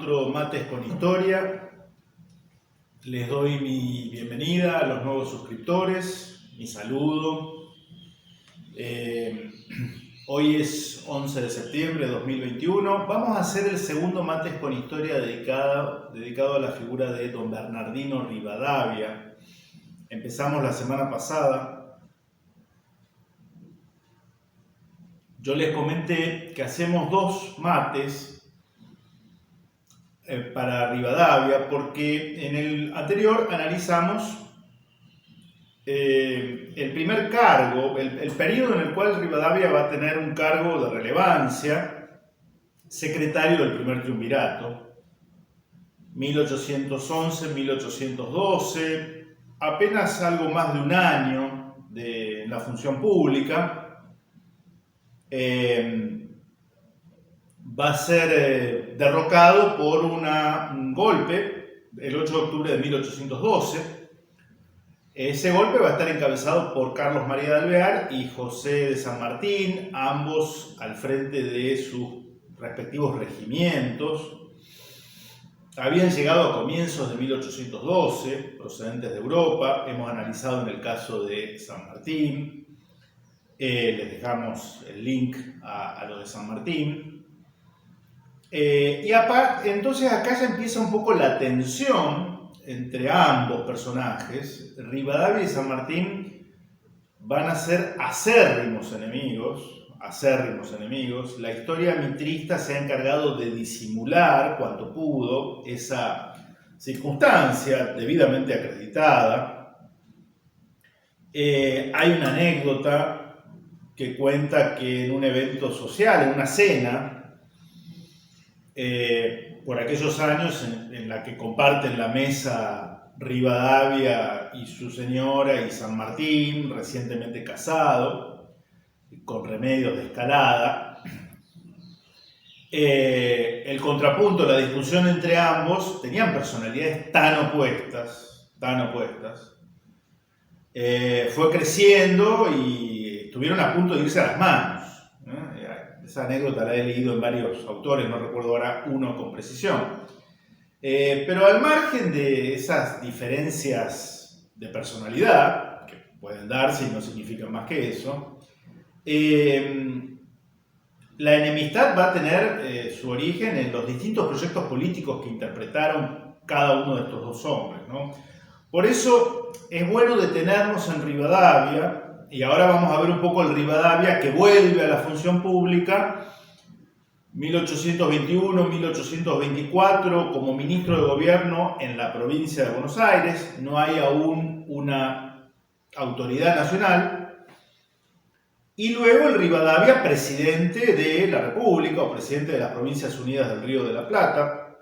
otro Mates con Historia. Les doy mi bienvenida a los nuevos suscriptores, mi saludo. Hoy es 11 de septiembre de 2021. Vamos a hacer el segundo Mates con Historia dedicado a la figura de don Bernardino Rivadavia. Empezamos la semana pasada. Yo les comenté que hacemos dos mates para Rivadavia porque en el anterior analizamos el primer cargo, el periodo en el cual Rivadavia va a tener un cargo de relevancia, secretario del primer triunvirato, 1811-1812, apenas algo más de un año de la función pública. Va a ser derrocado por un golpe el 8 de octubre de 1812. Ese golpe va a estar encabezado por Carlos María de Alvear y José de San Martín, ambos al frente de sus respectivos regimientos. Habían llegado a comienzos de 1812, procedentes de Europa. Hemos analizado en el caso de San Martín. Les dejamos el link a lo de San Martín. Entonces acá ya empieza un poco la tensión entre ambos personajes. Rivadavia y San Martín van a ser acérrimos enemigos. La historia mitrista se ha encargado de disimular cuanto pudo esa circunstancia debidamente acreditada. Hay una anécdota que cuenta que en un evento social, en una cena, por aquellos años en la que comparten la mesa Rivadavia y su señora y San Martín, recientemente casado, con remedios de escalada, el contrapunto, la discusión entre ambos, tenían personalidades tan opuestas, fue creciendo y estuvieron a punto de irse a las manos. Esa anécdota la he leído en varios autores, no recuerdo ahora uno con precisión. Pero al margen de esas diferencias de personalidad, que pueden darse y no significan más que eso, la enemistad va a tener su origen en los distintos proyectos políticos que interpretaron cada uno de estos dos hombres, ¿no? Por eso es bueno detenernos en Rivadavia. Y ahora vamos a ver un poco el Rivadavia que vuelve a la función pública, 1821-1824, como ministro de gobierno en la provincia de Buenos Aires. No hay aún una autoridad nacional. Y luego el Rivadavia, presidente de la República o presidente de las Provincias Unidas del Río de la Plata,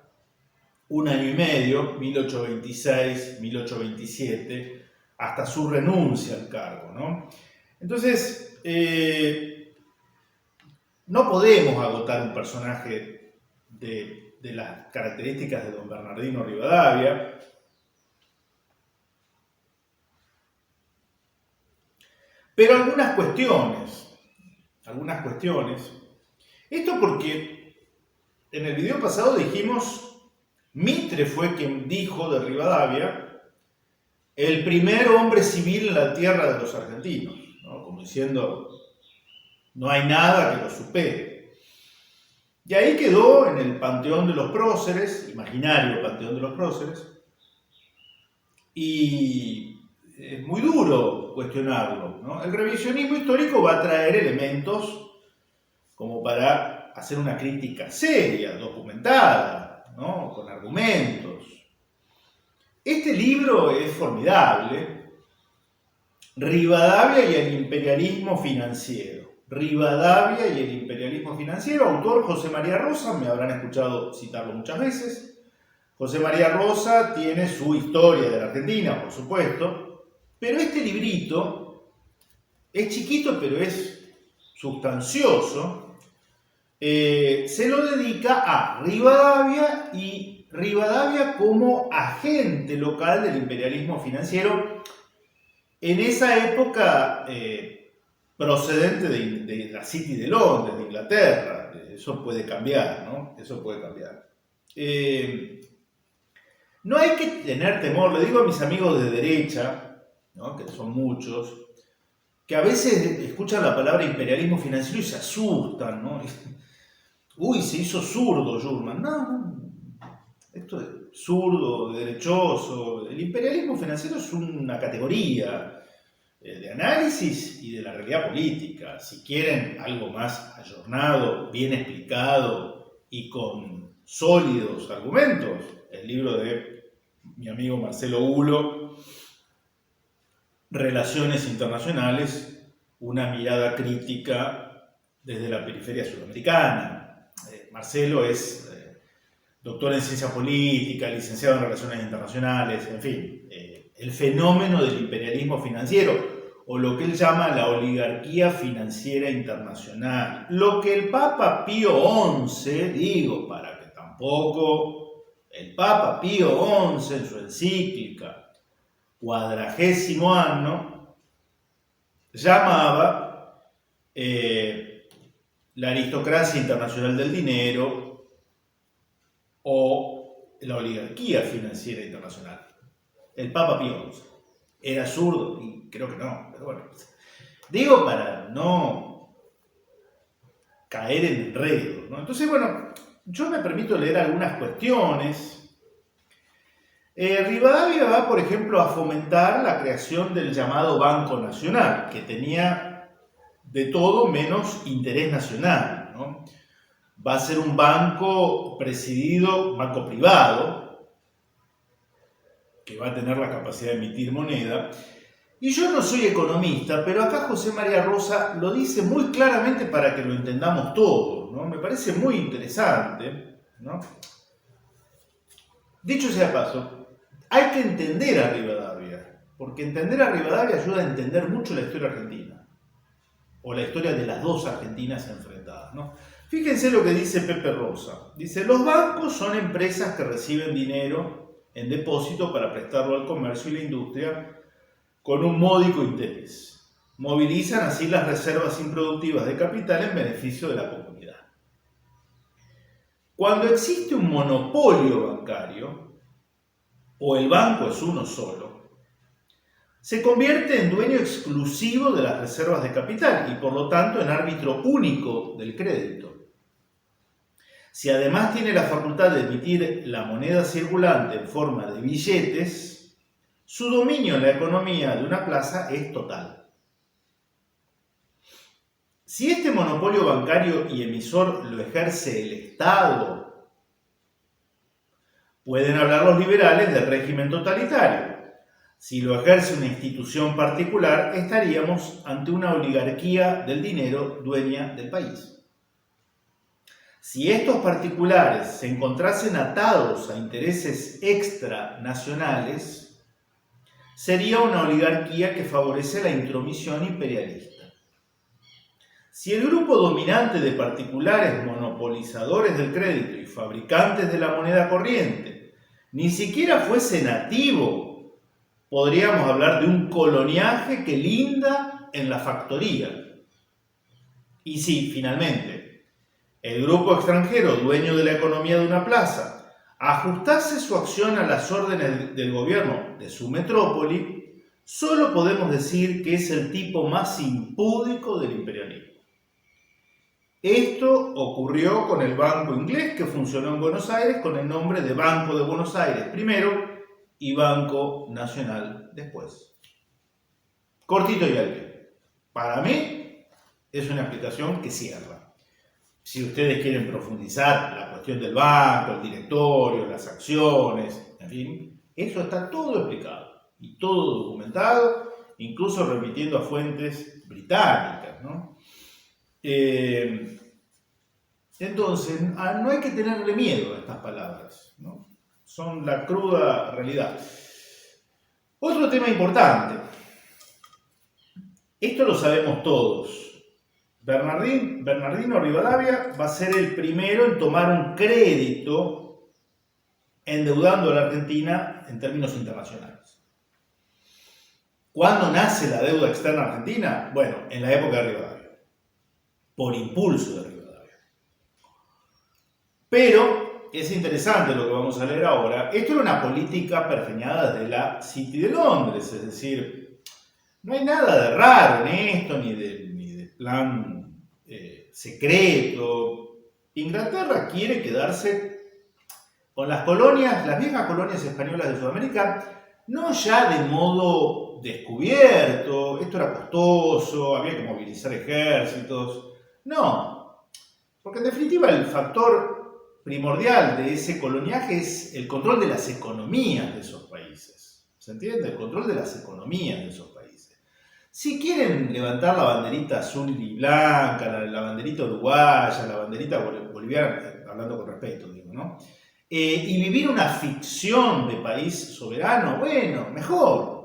un año y medio, 1826-1827, hasta su renuncia al cargo, ¿no? Entonces, no podemos agotar un personaje de las características de don Bernardino Rivadavia. Pero algunas cuestiones. Esto porque en el video pasado dijimos, Mitre fue quien dijo de Rivadavia, el primer hombre civil en la tierra de los argentinos, ¿no? Como diciendo, no hay nada que lo supere. Y ahí quedó en el panteón de los próceres, imaginario panteón de los próceres, y es muy duro cuestionarlo, ¿no? El revisionismo histórico va a traer elementos como para hacer una crítica seria, documentada, ¿no? Con argumentos. Este libro es formidable, Rivadavia y el imperialismo financiero. Rivadavia y el imperialismo financiero, autor José María Rosa, me habrán escuchado citarlo muchas veces. José María Rosa tiene su historia de la Argentina, por supuesto, pero este librito es chiquito, pero es sustancioso. Se lo dedica a Rivadavia y Rivadavia como agente local del imperialismo financiero en esa época procedente de la City de Londres, de Inglaterra. Eso puede cambiar, ¿no? Eso puede cambiar. No hay que tener temor, le digo a mis amigos de derecha, ¿no?, que son muchos, que a veces escuchan la palabra imperialismo financiero y se asustan, ¿no? Uy, se hizo zurdo Schulman. No, esto es zurdo, derechoso. El imperialismo financiero es una categoría de análisis y de la realidad política. Si quieren algo más ayornado, bien explicado y con sólidos argumentos, el libro de mi amigo Marcelo Hulo, Relaciones Internacionales, una mirada crítica desde la periferia sudamericana. Marcelo es doctor en ciencia política, licenciado en relaciones internacionales, en fin, el fenómeno del imperialismo financiero, o lo que él llama la oligarquía financiera internacional. Lo que el Papa Pío XI, digo, para que tampoco el Papa Pío XI en su encíclica 40º anno llamaba la aristocracia internacional del dinero o la oligarquía financiera internacional. El Papa Pío XI era zurdo, y creo que no, pero bueno. Digo para no caer en enredo, ¿no? Entonces, bueno, yo me permito leer algunas cuestiones. Rivadavia va, por ejemplo, a fomentar la creación del llamado Banco Nacional, que tenía de todo menos interés nacional, ¿no? Va a ser un banco presidido, banco privado, que va a tener la capacidad de emitir moneda. Y yo no soy economista, pero acá José María Rosa lo dice muy claramente para que lo entendamos todos, ¿no? Me parece muy interesante, ¿no? Dicho sea de paso, hay que entender a Rivadavia, porque entender a Rivadavia ayuda a entender mucho la historia argentina, o la historia de las dos Argentinas enfrentadas, ¿no? Fíjense lo que dice Pepe Rosa. Dice, los bancos son empresas que reciben dinero en depósito para prestarlo al comercio y la industria con un módico interés. Movilizan así las reservas improductivas de capital en beneficio de la comunidad. Cuando existe un monopolio bancario, o el banco es uno solo, se convierte en dueño exclusivo de las reservas de capital y por lo tanto en árbitro único del crédito. Si además tiene la facultad de emitir la moneda circulante en forma de billetes, su dominio en la economía de una plaza es total. Si este monopolio bancario y emisor lo ejerce el Estado, pueden hablar los liberales de régimen totalitario. Si lo ejerce una institución particular, estaríamos ante una oligarquía del dinero dueña del país. Si estos particulares se encontrasen atados a intereses extranacionales, sería una oligarquía que favorece la intromisión imperialista. Si el grupo dominante de particulares monopolizadores del crédito y fabricantes de la moneda corriente ni siquiera fuese nativo, podríamos hablar de un coloniaje que linda en la factoría. Y si, finalmente, el grupo extranjero dueño de la economía de una plaza ajustase su acción a las órdenes del gobierno de su metrópoli, solo podemos decir que es el tipo más impúdico del imperialismo. Esto ocurrió con el Banco Inglés, que funcionó en Buenos Aires con el nombre de Banco de Buenos Aires primero y Banco Nacional después. Cortito y al pie. Para mí es una explicación que cierra. Si ustedes quieren profundizar la cuestión del banco, el directorio, las acciones, en fin, eso está todo explicado y todo documentado, incluso remitiendo a fuentes británicas, ¿no? Entonces, no hay que tenerle miedo a estas palabras, ¿no? Son la cruda realidad. Otro tema importante, esto lo sabemos todos. Bernardino Rivadavia va a ser el primero en tomar un crédito endeudando a la Argentina en términos internacionales. ¿Cuándo nace la deuda externa argentina? Bueno, en la época de Rivadavia, por impulso de Rivadavia. Pero es interesante lo que vamos a leer ahora. Esto era una política pergeñada desde la City de Londres, es decir, no hay nada de raro en esto, ni de plan secreto. Inglaterra quiere quedarse con las colonias, las viejas colonias españolas de Sudamérica, no ya de modo descubierto, esto era costoso, había que movilizar ejércitos, no, porque en definitiva el factor primordial de ese coloniaje es el control de las economías de esos países, ¿se entiende? El control de las economías de esos países. Si quieren levantar la banderita azul y blanca, la banderita uruguaya, la banderita boliviana, hablando con respeto, digo, ¿no? Y vivir una ficción de país soberano, bueno, mejor.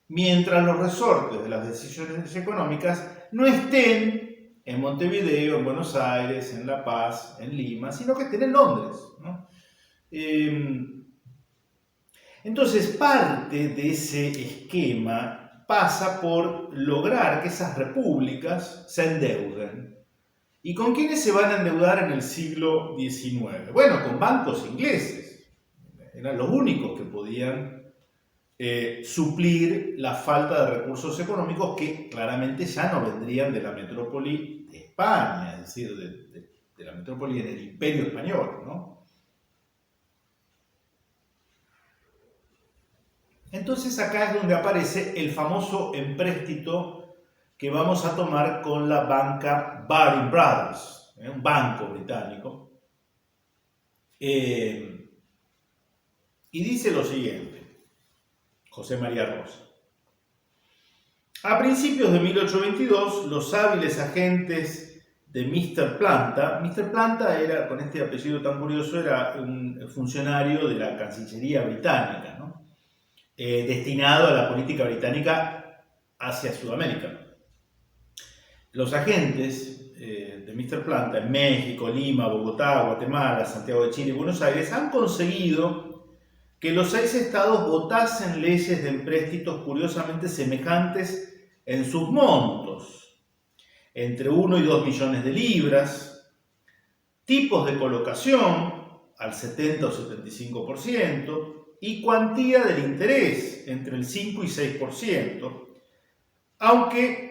Mientras los resortes de las decisiones económicas no estén en Montevideo, en Buenos Aires, en La Paz, en Lima, sino que estén en Londres, ¿no? Entonces, parte de ese esquema pasa por lograr que esas repúblicas se endeuden. ¿Y con quiénes se van a endeudar en el siglo XIX? Bueno, con bancos ingleses. Eran los únicos que podían suplir la falta de recursos económicos que claramente ya no vendrían de la metrópoli de España, es decir, de la metrópoli en el Imperio Español, ¿no? Entonces acá es donde aparece el famoso empréstito que vamos a tomar con la banca Baring Brothers, un banco británico. Y dice lo siguiente, José María Rosa. A principios de 1822, los hábiles agentes de Mr. Planta era, con este apellido tan curioso, era un funcionario de la Cancillería británica, ¿no? Destinado a la política británica hacia Sudamérica. Los agentes de Mr. Planta en México, Lima, Bogotá, Guatemala, Santiago de Chile y Buenos Aires han conseguido que los 6 estados votasen leyes de empréstitos curiosamente semejantes en sus montos, entre 1 y 2 millones de libras, tipos de colocación al 70 o 75% y cuantía del interés entre el 5 y 6%, aunque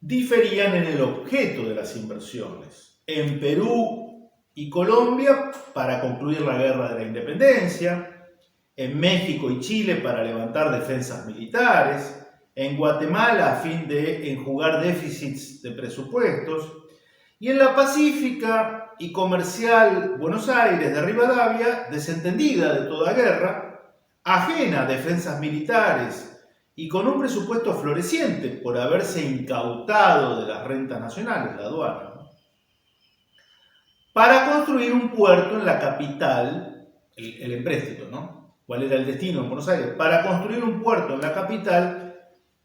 diferían en el objeto de las inversiones. En Perú y Colombia para concluir la guerra de la independencia, en México y Chile para levantar defensas militares, en Guatemala a fin de enjugar déficits de presupuestos, y en la pacífica y comercial Buenos Aires de Rivadavia, desentendida de toda guerra, ajena a defensas militares y con un presupuesto floreciente por haberse incautado de las rentas nacionales, la aduana, ¿no? Para construir un puerto en la capital, el empréstito, ¿no? ¿Cuál era el destino en Buenos Aires? Para construir un puerto en la capital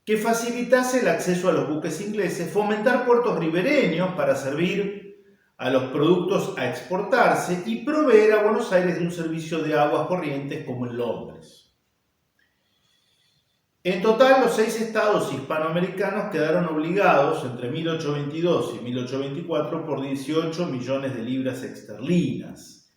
que facilitase el acceso a los buques ingleses, fomentar puertos ribereños para servir a los productos a exportarse y proveer a Buenos Aires de un servicio de aguas corrientes como en Londres. En total, los 6 estados hispanoamericanos quedaron obligados entre 1822 y 1824 por 18 millones de libras esterlinas,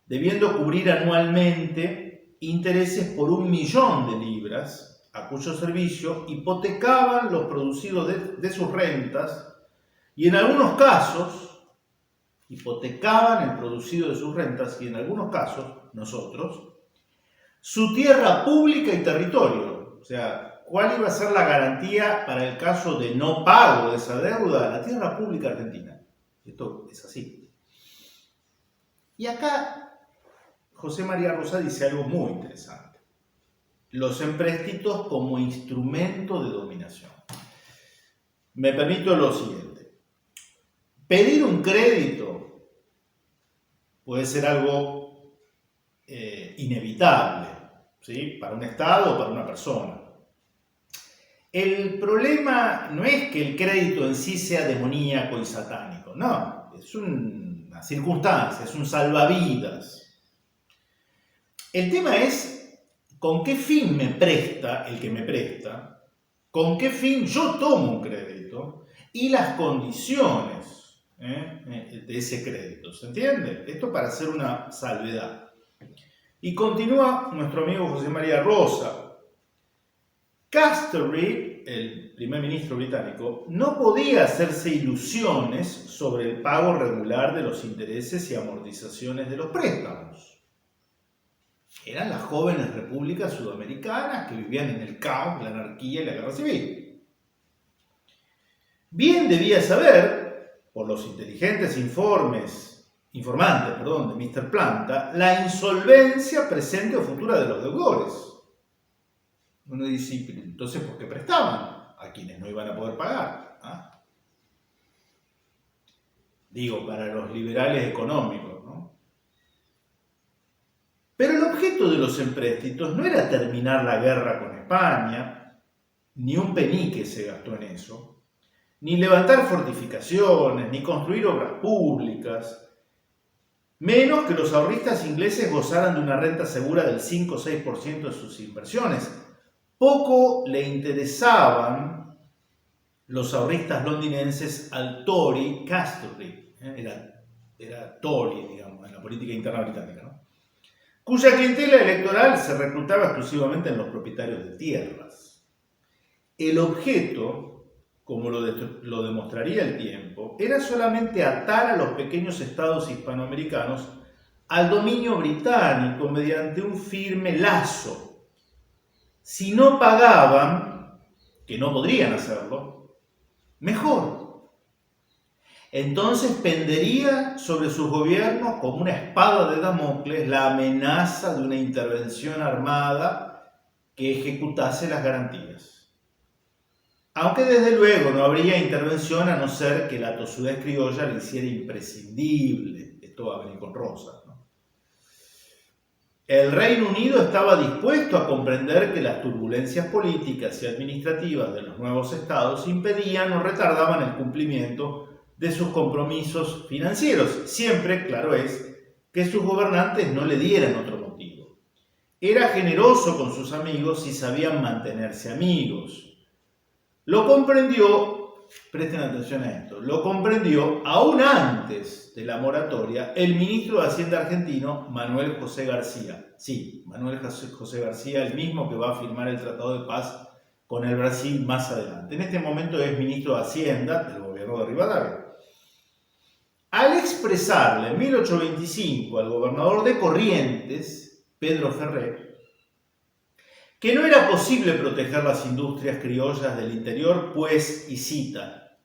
debiendo cubrir anualmente intereses por 1 millón de libras, a cuyo servicio hipotecaban los producidos de sus rentas y en algunos casos, hipotecaban el producido de sus rentas y en algunos casos, nosotros, su tierra pública y territorio. O sea, ¿cuál iba a ser la garantía para el caso de no pago de esa deuda? La tierra pública argentina. Esto es así. Y acá José María Rosa dice algo muy interesante. Los empréstitos como instrumento de dominación. Me permito lo siguiente. Pedir un crédito puede ser algo inevitable, ¿sí? Para un Estado o para una persona. El problema no es que el crédito en sí sea demoníaco y satánico, no, es una circunstancia, es un salvavidas. El tema es con qué fin me presta el que me presta, con qué fin yo tomo un crédito y las condiciones de ese crédito. ¿Se entiende? Esto para hacer una salvedad. Y continúa nuestro amigo José María Rosa. Castlereagh, el primer ministro británico, no podía hacerse ilusiones sobre el pago regular de los intereses y amortizaciones de los préstamos. Eran las jóvenes repúblicas sudamericanas que vivían en el caos, la anarquía y la guerra civil. Bien debía saber, por los inteligentes informantes de Mr. Planta, la insolvencia presente o futura de los deudores. Uno dice, entonces, ¿por qué prestaban a quienes no iban a poder pagar? ¿Ah? Digo, para los liberales económicos, ¿no? Pero el objeto de los empréstitos no era terminar la guerra con España, ni un penique se gastó en eso, ni levantar fortificaciones, ni construir obras públicas, menos que los ahorristas ingleses gozaran de una renta segura del 5 o 6% de sus inversiones. Poco le interesaban los ahorristas londinenses al Tory Castlereagh, era Tory, digamos, en la política interna británica, ¿no? Cuya clientela electoral se reclutaba exclusivamente en los propietarios de tierras. El objeto, como lo demostraría el tiempo, era solamente atar a los pequeños estados hispanoamericanos al dominio británico mediante un firme lazo. Si no pagaban, que no podrían hacerlo, mejor. Entonces pendería sobre sus gobiernos como una espada de Damocles la amenaza de una intervención armada que ejecutase las garantías. Aunque desde luego no habría intervención a no ser que la tosudez criolla le hiciera imprescindible. Esto va a venir con Rosa, ¿no? El Reino Unido estaba dispuesto a comprender que las turbulencias políticas y administrativas de los nuevos estados impedían o retardaban el cumplimiento de sus compromisos financieros, siempre, claro es, que sus gobernantes no le dieran otro motivo. Era generoso con sus amigos y sabían mantenerse amigos. Lo comprendió, presten atención a esto, lo comprendió aún antes de la moratoria el ministro de Hacienda argentino, Manuel José García. Sí, Manuel José García, el mismo que va a firmar el Tratado de Paz con el Brasil más adelante. En este momento es ministro de Hacienda del gobierno de Rivadavia. Al expresarle en 1825 al gobernador de Corrientes, Pedro Ferrer, que no era posible proteger las industrias criollas del interior, pues, y cita,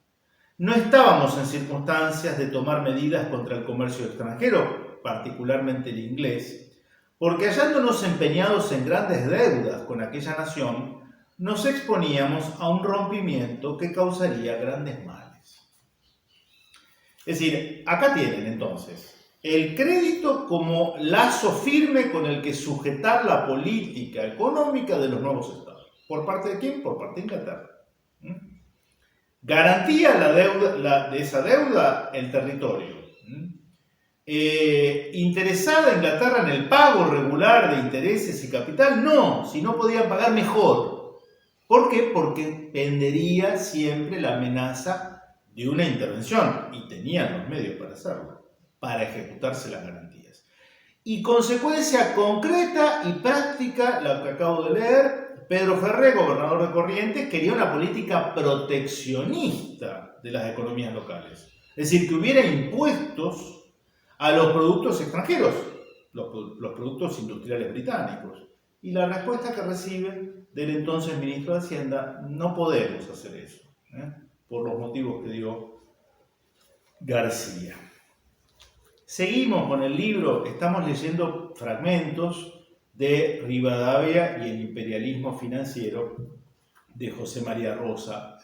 no estábamos en circunstancias de tomar medidas contra el comercio extranjero, particularmente el inglés, porque hallándonos empeñados en grandes deudas con aquella nación, nos exponíamos a un rompimiento que causaría grandes males. Es decir, acá tienen entonces el crédito como lazo firme con el que sujetar la política económica de los nuevos estados. ¿Por parte de quién? Por parte de Inglaterra. Garantía de esa deuda el territorio. ¿Interesada Inglaterra en el pago regular de intereses y capital? No, si no podían pagar mejor. ¿Por qué? Porque pendería siempre la amenaza de una intervención, y tenían los medios para hacerlo, para ejecutarse las garantías. Y consecuencia concreta y práctica, la que acabo de leer, Pedro Ferrer, gobernador de Corrientes, quería una política proteccionista de las economías locales. Es decir, que hubiera impuestos a los productos extranjeros, los productos industriales británicos. Y la respuesta que recibe del entonces ministro de Hacienda, no podemos hacer eso, por los motivos que dio García. Seguimos con el libro, estamos leyendo fragmentos de Rivadavia y el imperialismo financiero de José María Rosa.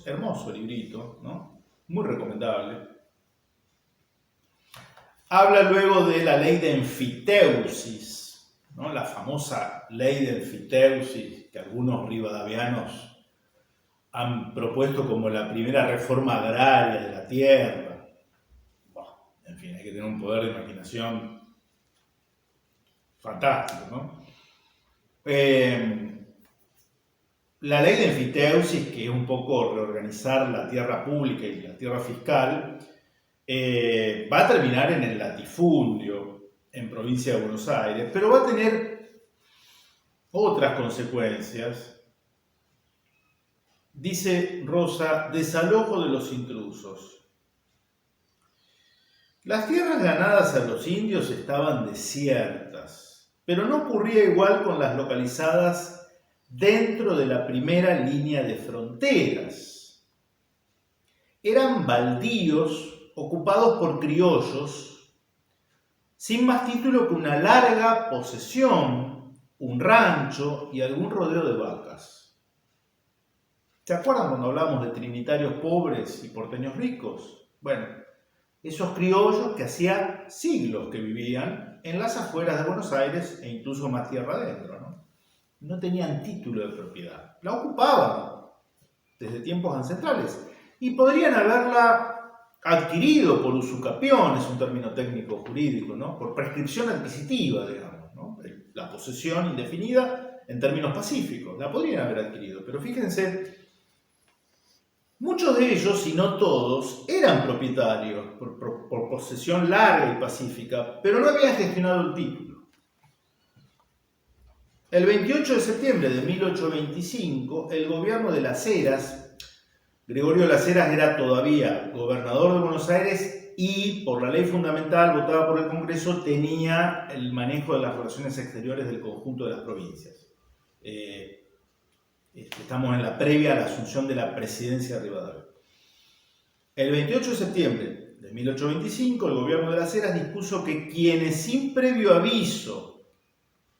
Hermoso librito, ¿no? Muy recomendable. Habla luego de la ley de enfiteusis, ¿no? La famosa ley de enfiteusis que algunos rivadavianos han propuesto como la primera reforma agraria de la tierra. En fin, hay que tener un poder de imaginación fantástico, ¿no? La ley de enfiteusis, que es un poco reorganizar la tierra pública y la tierra fiscal, Va a terminar en el latifundio en provincia de Buenos Aires, pero va a tener otras consecuencias. Dice Rosa, desalojo de los intrusos. Las tierras ganadas a los indios estaban desiertas, pero no ocurría igual con las localizadas dentro de la primera línea de fronteras. Eran baldíos ocupados por criollos sin más título que una larga posesión, un rancho y algún rodeo de vacas. ¿Se acuerdan cuando hablamos de trinitarios pobres y porteños ricos? Bueno, esos criollos que hacía siglos que vivían en las afueras de Buenos Aires e incluso más tierra adentro, ¿no? No tenían título de propiedad, la ocupaban desde tiempos ancestrales y podrían haberla adquirido por usucapión, es un término técnico jurídico, ¿no? Por prescripción adquisitiva, digamos, ¿no? La posesión indefinida en términos pacíficos, la podrían haber adquirido, pero fíjense, muchos de ellos, si no todos, eran propietarios por posesión larga y pacífica, pero no habían gestionado el título. El 28 de septiembre de 1825, el gobierno de Las Heras, Gregorio Las Heras era todavía gobernador de Buenos Aires y, por la ley fundamental votada por el Congreso, tenía el manejo de las relaciones exteriores del conjunto de las provincias. Estamos en la previa a la asunción de la presidencia de Rivadavia. El 28 de septiembre de 1825, el gobierno de Las Heras dispuso que quienes sin previo aviso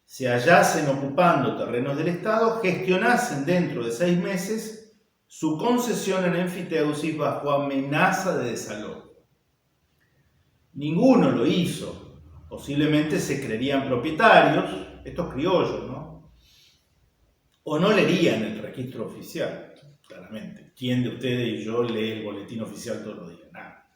se hallasen ocupando terrenos del Estado gestionasen dentro de 6 meses su concesión en enfiteusis bajo amenaza de desalojo. Ninguno lo hizo. Posiblemente se creerían propietarios, estos criollos, ¿no? O no leerían el registro oficial, claramente. ¿Quién de ustedes y yo lee el boletín oficial todos los días? Nada.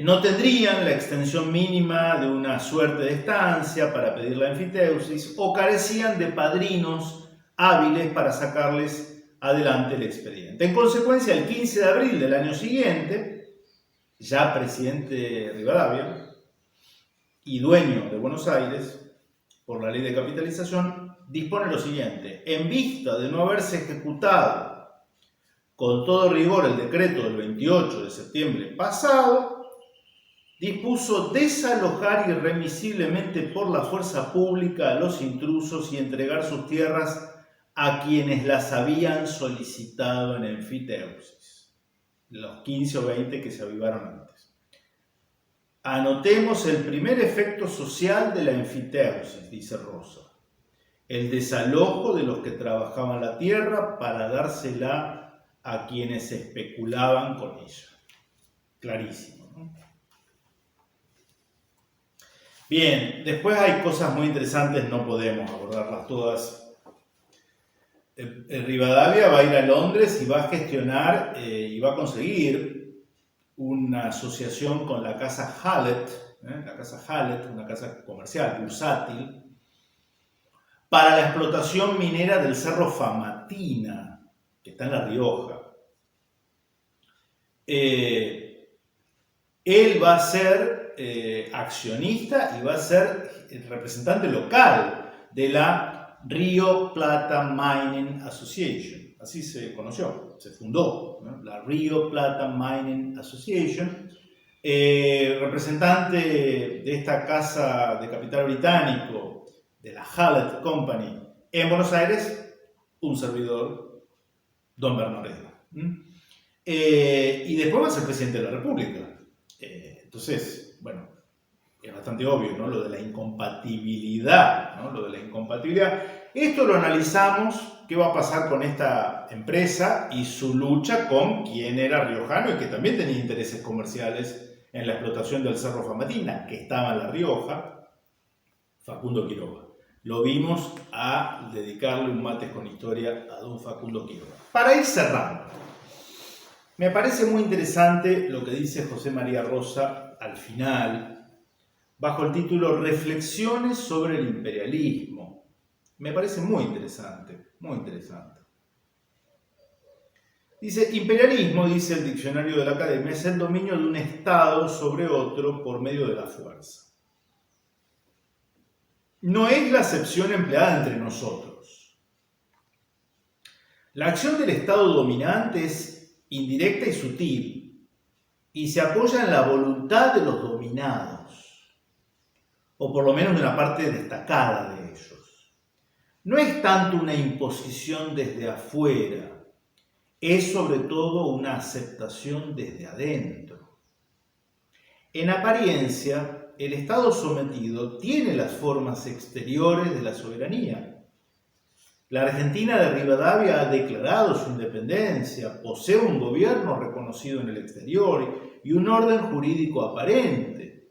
No tendrían la extensión mínima de una suerte de estancia para pedir la enfiteusis o carecían de padrinos hábiles para sacarles adelante el expediente. En consecuencia, el 15 de abril del año siguiente, ya presidente de Rivadavia y dueño de Buenos Aires, por la ley de capitalización, dispone lo siguiente: en vista de no haberse ejecutado con todo rigor el decreto del 28 de septiembre pasado, dispuso desalojar irremisiblemente por la fuerza pública a los intrusos y entregar sus tierras a quienes las habían solicitado en enfiteusis, los 15 o 20 que se avivaron antes. Anotemos el primer efecto social de la enfiteusis, dice Rosa: el desalojo de los que trabajaban la tierra para dársela a quienes especulaban con ella. Clarísimo, ¿no? Bien, después hay cosas muy interesantes, no podemos abordarlas todas. Rivadavia va a ir a Londres y va a gestionar y va a conseguir una asociación con la casa Hallett, una casa comercial, bursátil, para la explotación minera del Cerro Famatina, que está en La Rioja. Él va a ser accionista y va a ser el representante local de la Rio Plata Mining Association, así se conoció, se fundó, ¿no? La Rio Plata Mining Association, representante de esta casa de capital británico, de la Hallett Company, en Buenos Aires, un servidor, don Bernardino. Y después va a ser presidente de la República. Entonces, bueno, es bastante obvio, ¿no? Lo de la incompatibilidad, ¿no? Lo de la incompatibilidad. Esto lo analizamos, qué va a pasar con esta empresa y su lucha con quien era riojano y que también tenía intereses comerciales en la explotación del Cerro Famatina, que estaba en La Rioja, Facundo Quiroga. Lo vimos a dedicarle un Mates con Historia a don Facundo Quiroga. Para ir cerrando, me parece muy interesante lo que dice José María Rosa al final, bajo el título Reflexiones sobre el imperialismo. Me parece muy interesante, muy interesante. Dice, imperialismo, dice el diccionario de la Academia, es el dominio de un Estado sobre otro por medio de la fuerza. No es la acepción empleada entre nosotros. La acción del Estado dominante es indirecta y sutil y se apoya en la voluntad de los dominados, o por lo menos de una parte destacada de ellos. No es tanto una imposición desde afuera, es sobre todo una aceptación desde adentro. En apariencia, el Estado sometido tiene las formas exteriores de la soberanía. La Argentina de Rivadavia ha declarado su independencia, posee un gobierno reconocido en el exterior y un orden jurídico aparente.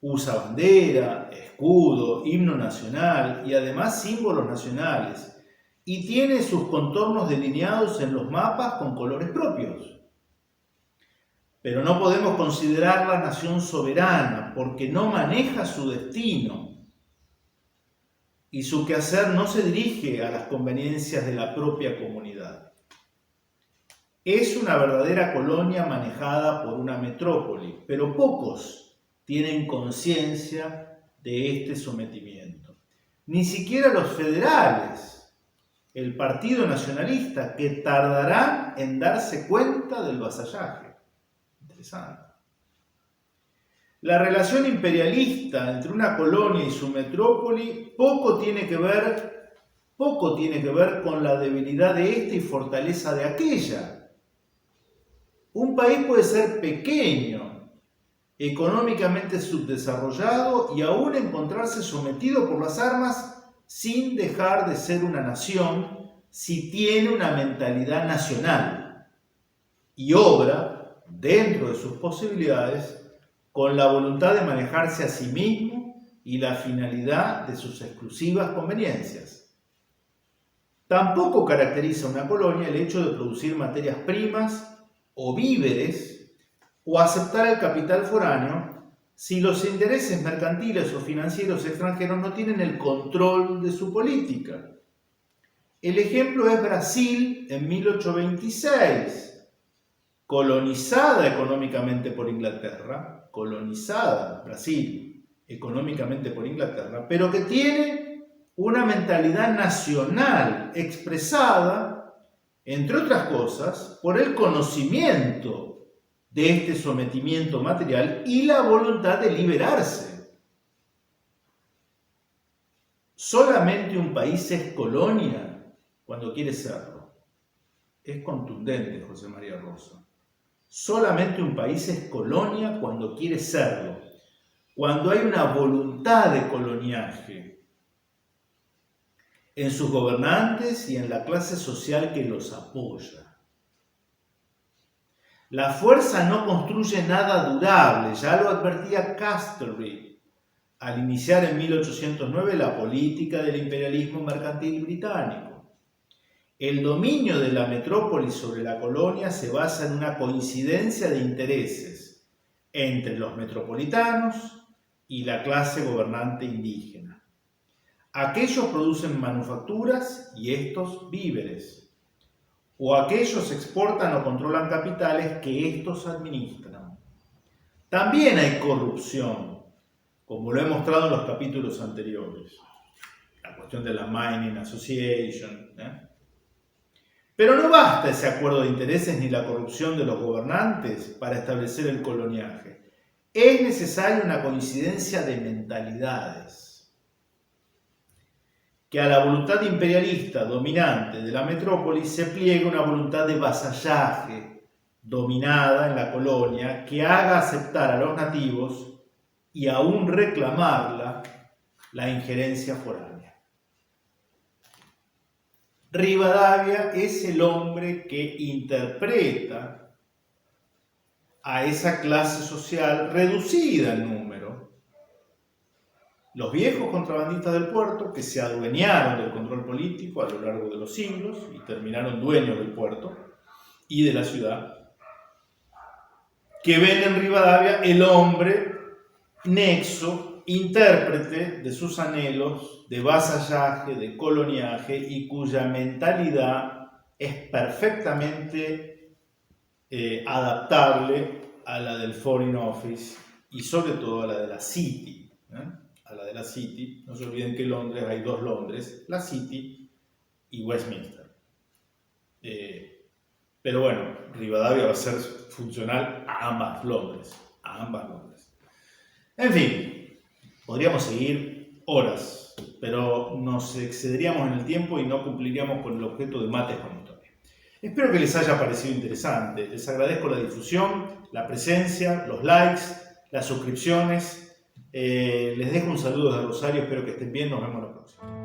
Usa bandera, escudo, himno nacional y además símbolos nacionales, y tiene sus contornos delineados en los mapas con colores propios. Pero no podemos considerarla nación soberana porque no maneja su destino y su quehacer no se dirige a las conveniencias de la propia comunidad. Es una verdadera colonia manejada por una metrópoli, pero pocos tienen conciencia de este sometimiento. Ni siquiera los federales, el Partido Nacionalista, que tardará en darse cuenta del vasallaje. Interesante. La relación imperialista entre una colonia y su metrópoli poco tiene que ver con la debilidad de esta y fortaleza de aquella. Un país puede ser pequeño, económicamente subdesarrollado y aún encontrarse sometido por las armas sin dejar de ser una nación si tiene una mentalidad nacional y obra dentro de sus posibilidades con la voluntad de manejarse a sí mismo y la finalidad de sus exclusivas conveniencias. Tampoco caracteriza a una colonia el hecho de producir materias primas o víveres o aceptar el capital foráneo si los intereses mercantiles o financieros extranjeros no tienen el control de su política. El ejemplo es Brasil en 1826, colonizada económicamente por Inglaterra, pero que tiene una mentalidad nacional expresada, entre otras cosas, por el conocimiento de este sometimiento material y la voluntad de liberarse. Solamente un país es colonia cuando quiere serlo. Es contundente José María Rosa. Solamente un país es colonia cuando quiere serlo, cuando hay una voluntad de coloniaje en sus gobernantes y en la clase social que los apoya. La fuerza no construye nada durable, ya lo advertía Castlereagh al iniciar en 1809 la política del imperialismo mercantil británico. El dominio de la metrópoli sobre la colonia se basa en una coincidencia de intereses entre los metropolitanos y la clase gobernante indígena. Aquellos producen manufacturas y estos víveres, o aquellos exportan o controlan capitales que estos administran. También hay corrupción, como lo he mostrado en los capítulos anteriores. La cuestión de la Mining Association. Pero no basta ese acuerdo de intereses ni la corrupción de los gobernantes para establecer el coloniaje. Es necesaria una coincidencia de mentalidades. Que a la voluntad imperialista dominante de la metrópoli se pliegue una voluntad de vasallaje dominada en la colonia que haga aceptar a los nativos y aún reclamarla la injerencia foránea. Rivadavia es el hombre que interpreta a esa clase social reducida en número. Los viejos contrabandistas del puerto que se adueñaron del control político a lo largo de los siglos y terminaron dueños del puerto y de la ciudad, que ven en Rivadavia el hombre nexo, intérprete de sus anhelos de vasallaje, de coloniaje y cuya mentalidad es perfectamente adaptable a la del Foreign Office y sobre todo a la de la City. A la de la City, no se olviden que en Londres hay dos Londres, la City y Westminster. Pero bueno, Rivadavia va a ser funcional a ambas Londres, En fin, podríamos seguir horas, pero nos excederíamos en el tiempo y no cumpliríamos con el objeto de Mates con Historia. Espero que les haya parecido interesante. Les agradezco la difusión, la presencia, los likes, las suscripciones. Les dejo un saludo desde Rosario, espero que estén bien, nos vemos la próxima.